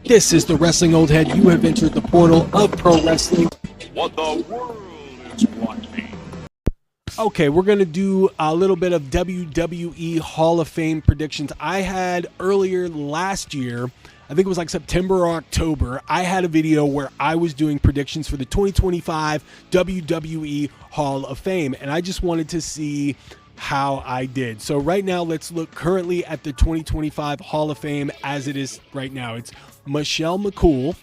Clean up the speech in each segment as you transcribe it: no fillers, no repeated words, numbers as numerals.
This is the Wrestling Old Head. You have entered the portal of pro wrestling. What the world is watching. Okay, we're going to do a little bit of WWE Hall of Fame predictions. I had earlier last year, I think it was like September or October, I had a video where I was doing predictions for the 2025 WWE Hall of Fame, and I just wanted to see how I did. So right now, let's look currently at the 2025 Hall of Fame as it is right now. It's Michelle McCool.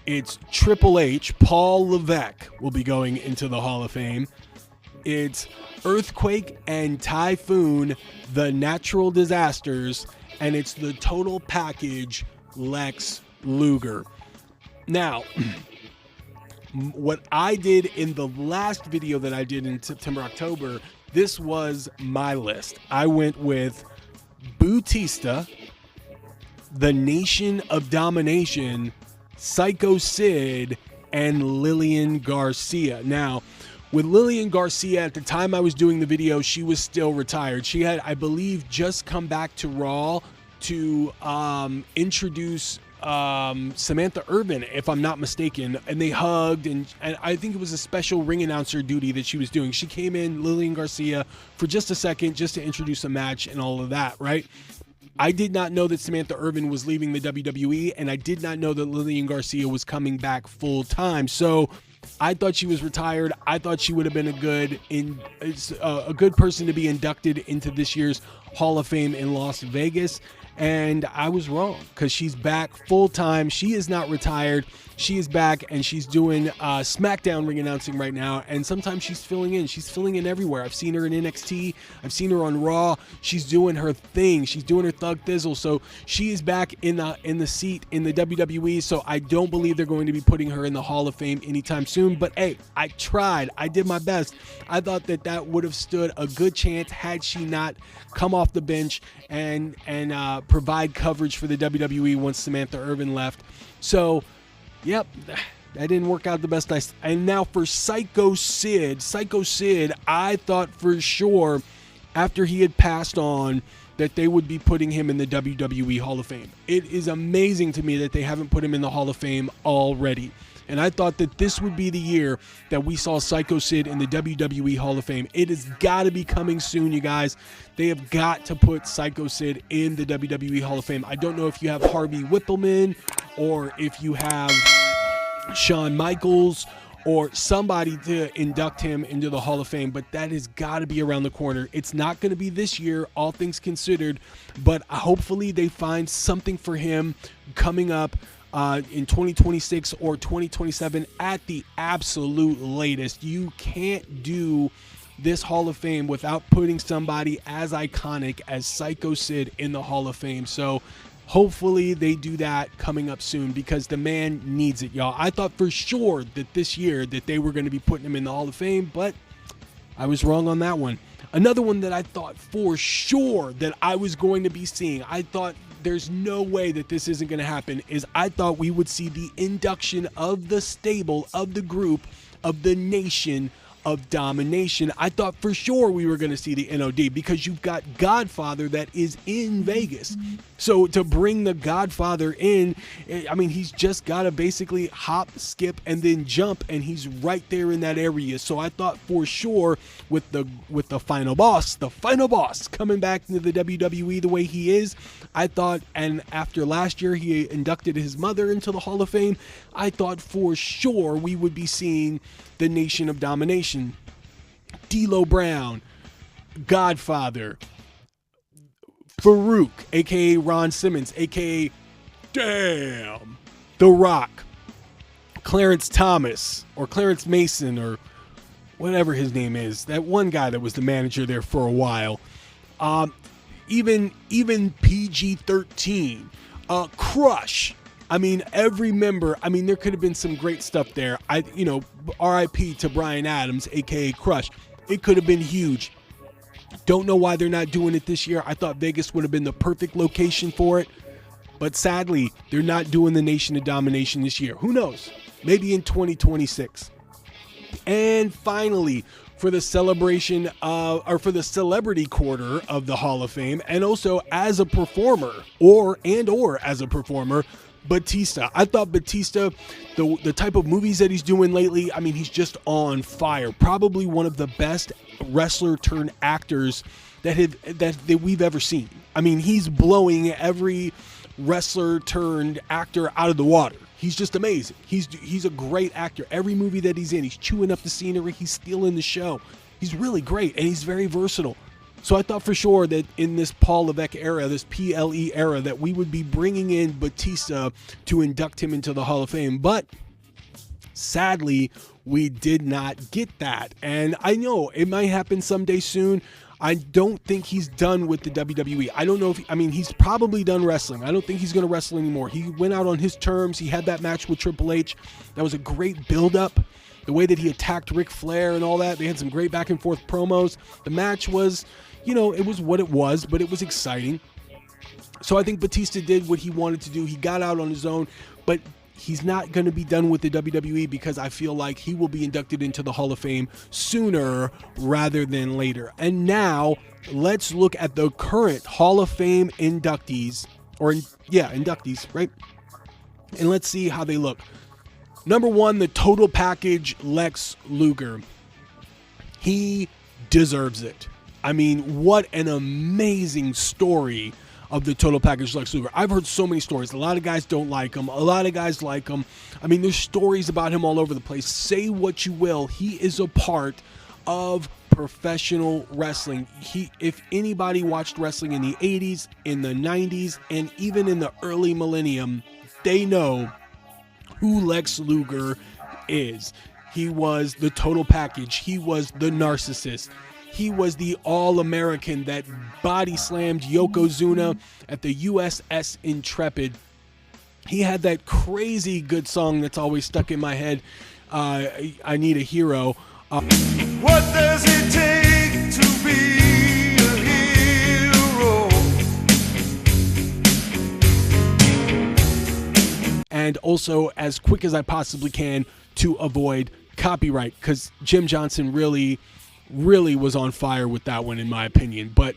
It's Triple H. Paul Levesque will be going into the Hall of Fame. It's Earthquake and Typhoon, the natural disasters, and it's the total package, Lex Luger. Now, what I did in the last video that I did in September, October, this was my list. I went with Bautista, the Nation of Domination, Psycho Sid, and Lillian Garcia. Now, with Lillian Garcia, at the time I was doing the video, she was still retired. She had, I believe, just come back to Raw to introduce Samantha Irvin, if I'm not mistaken, and they hugged, and I think it was a special ring announcer duty that she was doing. She came in, Lillian Garcia, for just a second, just to introduce a match and all of that, right? I did not know that Samantha Irvin was leaving the WWE, and I did not know that Lillian Garcia was coming back full time. So I thought she was retired. I thought she would have been a good person to be inducted into this year's Hall of Fame in Las Vegas. And I was wrong, because she's back full time. She is not retired. She is back, and she's doing SmackDown ring announcing right now. And sometimes she's filling in. She's filling in everywhere. I've seen her in NXT. I've seen her on Raw. She's doing her thing. She's doing her thug thizzle. So she is back in the seat in the WWE. So I don't believe they're going to be putting her in the Hall of Fame anytime soon. But hey, I tried. I did my best. I thought that would have stood a good chance had she not come off the bench and provide coverage for the WWE once Samantha Irvin left. So, yep, that didn't work out the best. And now for Psycho Sid, I thought for sure after he had passed on that they would be putting him in the WWE Hall of Fame. It is amazing to me that they haven't put him in the Hall of Fame already. And I thought that this would be the year that we saw Psycho Sid in the WWE Hall of Fame. It has got to be coming soon, you guys. They have got to put Psycho Sid in the WWE Hall of Fame. I don't know if you have Harvey Whippleman or if you have Shawn Michaels or somebody to induct him into the Hall of Fame, but that has got to be around the corner. It's not going to be this year, all things considered, but hopefully they find something for him coming up in 2026 or 2027 at the absolute latest. You can't do this Hall of Fame without putting somebody as iconic as Psycho Sid in the Hall of Fame. So hopefully they do that coming up soon, because the man needs it, y'all. I thought for sure that this year that they were going to be putting him in the Hall of Fame, but I was wrong on that one. Another one that I thought for sure that I was going to be seeing, I thought there's no way that this isn't going to happen, is I thought we would see the induction of the stable, of the group, of the Nation of Domination. I thought for sure we were going to see the NOD, because you've got Godfather that is in Vegas. So to bring the Godfather in, I mean, he's just got to basically hop, skip, and then jump, and he's right there in that area. So I thought for sure with the final boss coming back into the WWE the way he is, I thought, and after last year he inducted his mother into the Hall of Fame, I thought for sure we would be seeing the Nation of Domination, D'Lo Brown, Godfather, Farouk, aka Ron Simmons, aka The Rock, Clarence Thomas, or Clarence Mason, or whatever his name is, that one guy that was the manager there for a while, even PG-13, Crush. I mean, every member, I mean, there could have been some great stuff there. RIP to Brian Adams, aka Crush. It could have been huge. Don't know why they're not doing it this year. I thought Vegas would have been the perfect location for it. But sadly, they're not doing the Nation of Domination this year. Who knows? Maybe in 2026. And finally, for the celebration or for the celebrity quarter of the Hall of Fame, and also as a performer or as a performer, Batista. I thought Batista, the type of movies that he's doing lately, I mean, he's just on fire. Probably one of the best wrestler turned actors that we've ever seen. I mean, he's blowing every wrestler turned actor out of the water. He's just amazing. He's a great actor. Every movie that he's in, he's chewing up the scenery. He's stealing the show. He's really great, and he's very versatile. So I thought for sure that in this Paul Levesque era, this PLE era, that we would be bringing in Batista to induct him into the Hall of Fame. But sadly, we did not get that. And I know it might happen someday soon. I don't think he's done with the WWE. I don't know if, he's probably done wrestling. I don't think he's going to wrestle anymore. He went out on his terms. He had that match with Triple H. That was a great build-up. The way that he attacked Ric Flair and all that. They had some great back and forth promos. The match was, it was what it was, but it was exciting. So I think Batista did what he wanted to do. He got out on his own, but he's not going to be done with the WWE because I feel like he will be inducted into the Hall of Fame sooner rather than later. And now let's look at the current Hall of Fame inductees, inductees, right? And let's see how they look. Number 1, the total package, Lex Luger. He deserves it. I mean, what an amazing story of the total package Lex Luger. I've heard so many stories. A lot of guys don't like him. A lot of guys like him. I mean, there's stories about him all over the place. Say what you will. He is a part of professional wrestling. If anybody watched wrestling in the 80s, in the 90s, and even in the early millennium, they know who Lex Luger is. He was the total package. He was the narcissist. He was the All-American that body slammed Yokozuna at the USS Intrepid. He had that crazy good song that's always stuck in my head, I Need a Hero. What does it take to be a hero? And also As Quick as I Possibly Can to avoid copyright, because Jim Johnson really was on fire with that one, in my opinion. But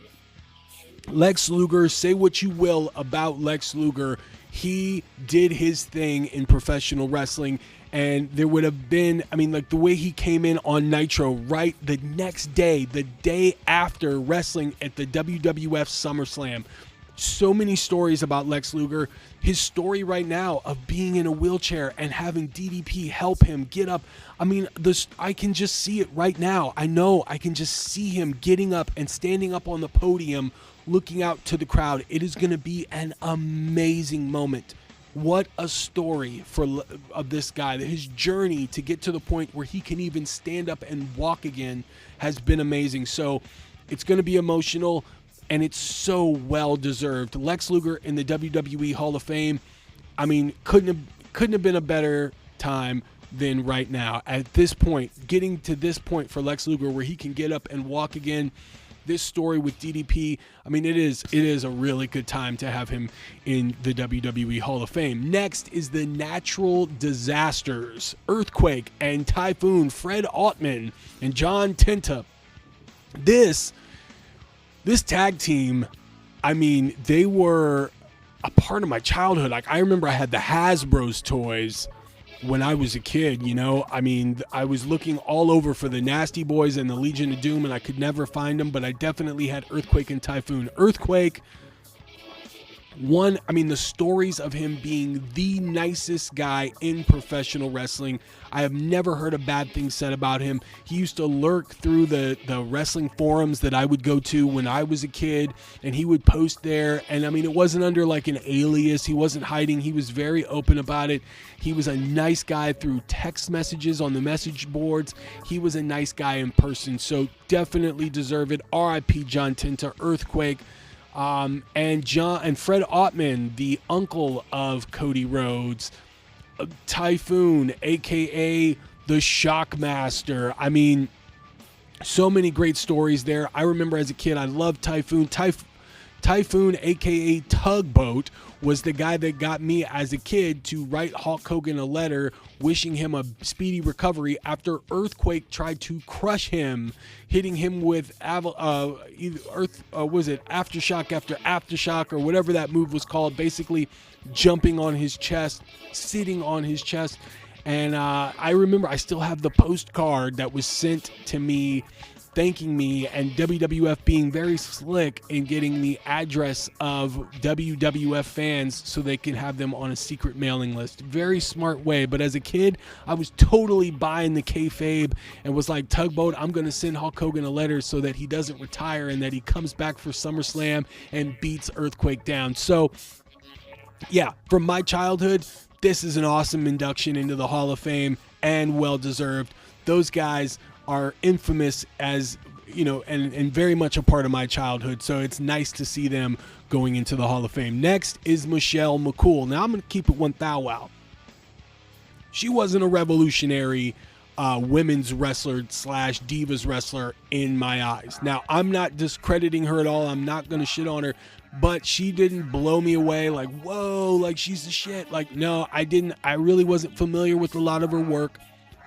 Lex Luger, say what you will about Lex Luger, he did his thing in professional wrestling. And there would have been, the way he came in on Nitro right the next day, the day after wrestling at the WWF SummerSlam. So many stories about Lex Luger. His story right now of being in a wheelchair and having DDP help him get up. I can just see it right now. I know I can just see him getting up and standing up on the podium, looking out to the crowd. It is going to be an amazing moment. What a story of this guy. His journey to get to the point where he can even stand up and walk again has been amazing. So it's going to be emotional. And it's so well deserved. Lex Luger in the WWE Hall of Fame. Couldn't have been a better time than right now. At this point, getting to this point for Lex Luger where he can get up and walk again. This story with DDP, it is a really good time to have him in the WWE Hall of Fame. Next is the natural disasters, Earthquake and Typhoon, Fred Ottman and John Tenta. This tag team, they were a part of my childhood. Like, I remember I had the Hasbro's toys when I was a kid, I was looking all over for the Nasty Boys and the Legion of Doom, and I could never find them, but I definitely had Earthquake and Typhoon. Earthquake, the stories of him being the nicest guy in professional wrestling. I have never heard a bad thing said about him. He used to lurk through the wrestling forums that I would go to when I was a kid, and he would post there. And it wasn't under like an alias. He wasn't hiding. He was very open about it. He was a nice guy through text messages on the message boards. He was a nice guy in person. So definitely deserve it. R.I.P. John Tenta, Earthquake. And Fred Ottman, the uncle of Cody Rhodes, Typhoon, aka the Shockmaster. So many great stories there. I remember as a kid, I loved Typhoon. Typhoon, aka Tugboat, was the guy that got me as a kid to write Hulk Hogan a letter wishing him a speedy recovery after Earthquake tried to crush him, hitting him with aftershock after aftershock or whatever that move was called, basically jumping on his chest, sitting on his chest. And I remember I still have the postcard that was sent to me thanking me, and WWF being very slick in getting the address of WWF fans so they can have them on a secret mailing list. Very smart way. But as a kid, I was totally buying the kayfabe and was like, Tugboat, I'm going to send Hulk Hogan a letter so that he doesn't retire and that he comes back for SummerSlam and beats Earthquake down. So yeah, from my childhood, this is an awesome induction into the Hall of Fame, and well-deserved. Those guys are infamous, as you know, and very much a part of my childhood. So it's nice to see them going into the Hall of Fame. Next is Michelle McCool. Now I'm going to keep it 1,000. She wasn't a revolutionary women's wrestler / divas wrestler in my eyes. Now I'm not discrediting her at all. I'm not going to shit on her, but she didn't blow me away like, whoa, like she's the shit. Like, no, I didn't. I really wasn't familiar with a lot of her work.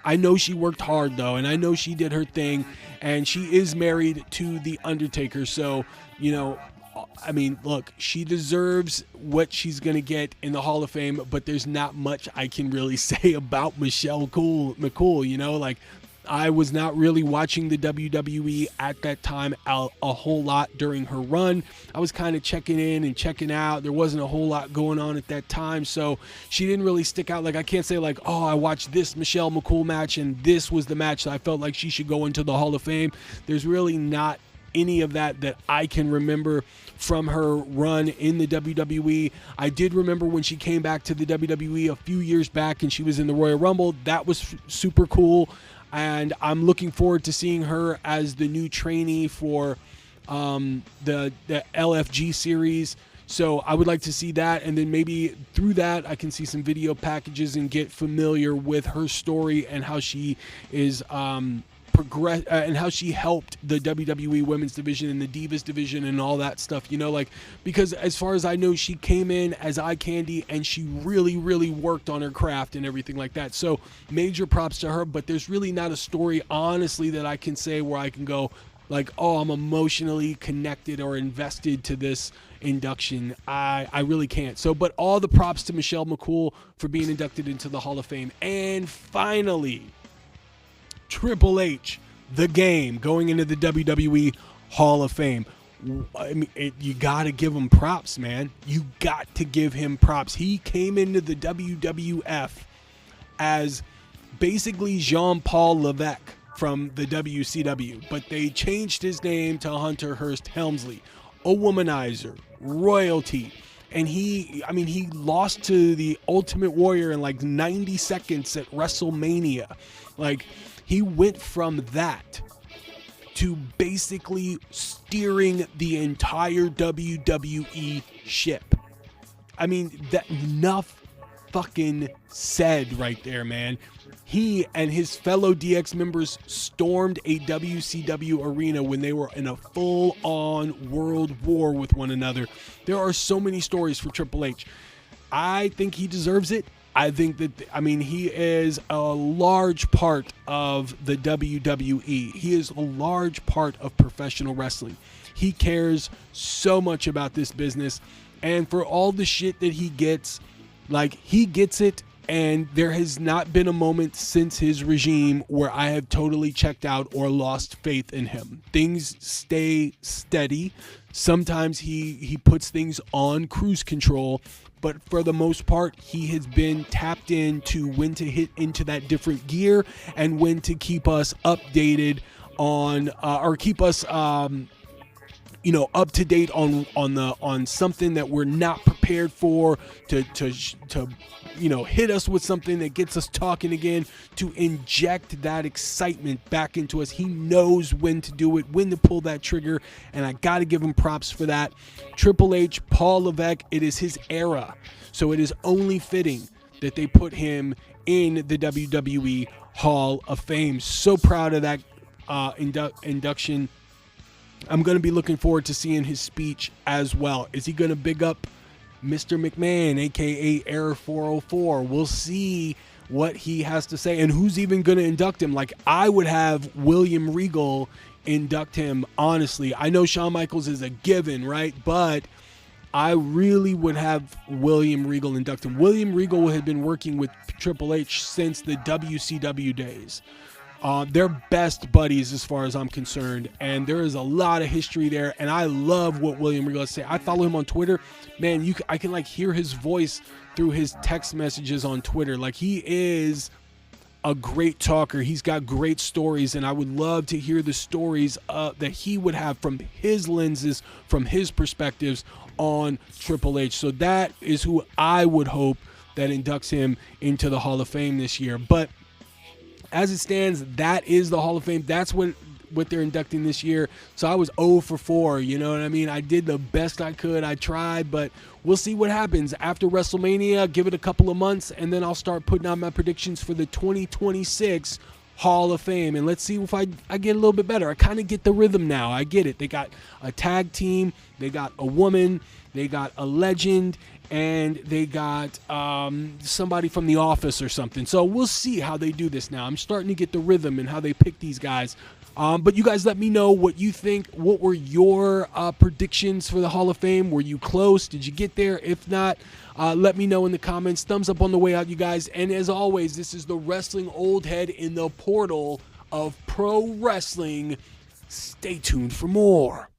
I know she worked hard, though, and I know she did her thing, and she is married to The Undertaker. So, you know, I mean, look, she deserves what she's going to get in the Hall of Fame, but there's not much I can really say about Michelle McCool, you know, like, I was not really watching the WWE at that time a whole lot during her run. I was kind of checking in and checking out. There wasn't a whole lot going on at that time, so she didn't really stick out. Like, I can't say like, oh, I watched this Michelle McCool match and this was the match that I felt like she should go into the Hall of Fame. There's really not any of that I can remember from her run in the WWE. I did remember when she came back to the WWE a few years back and she was in the Royal Rumble. That was super cool. And I'm looking forward to seeing her as the new trainee for the LFG series. So I would like to see that. And then maybe through that, I can see some video packages and get familiar with her story and how she is progress and how she helped the WWE women's division and the Divas division and all that stuff, you know, like, because as far as I know, she came in as eye candy and she really, really worked on her craft and everything like that. So major props to her, but there's really not a story, honestly, that I can say where I can go like, oh, I'm emotionally connected or invested to this induction. I really can't. So, but all the props to Michelle McCool for being inducted into the Hall of Fame. And finally, Triple H, the Game, going into the WWE Hall of Fame. I mean, you got to give him props, man. You got to give him props. He came into the WWF as basically Jean-Paul Levesque from the WCW, but they changed his name to Hunter Hearst Helmsley, a womanizer, royalty. And he lost to the Ultimate Warrior in like 90 seconds at WrestleMania. Like, he went from that to basically steering the entire WWE ship. I mean, that enough fucking said right there, man. He and his fellow DX members stormed a WCW arena when they were in a full-on world war with one another. There are so many stories for Triple H. I think he deserves it. I think that, he is a large part of the WWE. He is a large part of professional wrestling. He cares so much about this business. And for all the shit that he gets, like, he gets it. And there has not been a moment since his regime where I have totally checked out or lost faith in him. Things stay steady. Sometimes he puts things on cruise control, but for the most part, he has been tapped into when to hit into that different gear and when to keep us updated on or keep us up to date on something that we're not prepared for, to hit us with something that gets us talking again, to inject that excitement back into us. He knows when to do it, when to pull that trigger, and I got to give him props for that. Triple H, Paul Levesque, it is his era, so it is only fitting that they put him in the WWE Hall of Fame. So proud of that induction. I'm going to be looking forward to seeing his speech as well. Is he going to big up Mr. McMahon, aka Air 404. We'll see what he has to say and who's even going to induct him. Like, I would have William Regal induct him, honestly. I know Shawn Michaels is a given, right? But I really would have William Regal induct him. William Regal had been working with Triple H since the WCW days. They're best buddies as far as I'm concerned, and there is a lot of history there, and I love what William Regal has to say. I follow him on Twitter. Man, I can like hear his voice through his text messages on Twitter. Like, he is a great talker. He's got great stories, and I would love to hear the stories that he would have from his lenses, from his perspectives on Triple H. So that is who I would hope that inducts him into the Hall of Fame this year. But as it stands, that is the Hall of Fame. That's what they're inducting this year. So I was 0 for 4, you know what I mean? I did the best I could. I tried, but we'll see what happens. After WrestleMania, give it a couple of months, and then I'll start putting out my predictions for the 2026 Hall of Fame. And let's see if I get a little bit better. I kind of get the rhythm now. I get it. They got a tag team. They got a woman. They got a legend. And they got somebody from The Office or something. So we'll see how they do this now. I'm starting to get the rhythm and how they pick these guys. But you guys let me know what you think. What were your predictions for the Hall of Fame? Were you close? Did you get there? If not, let me know in the comments. Thumbs up on the way out, you guys. And as always, this is the Wrestling Old Head in the portal of pro wrestling. Stay tuned for more.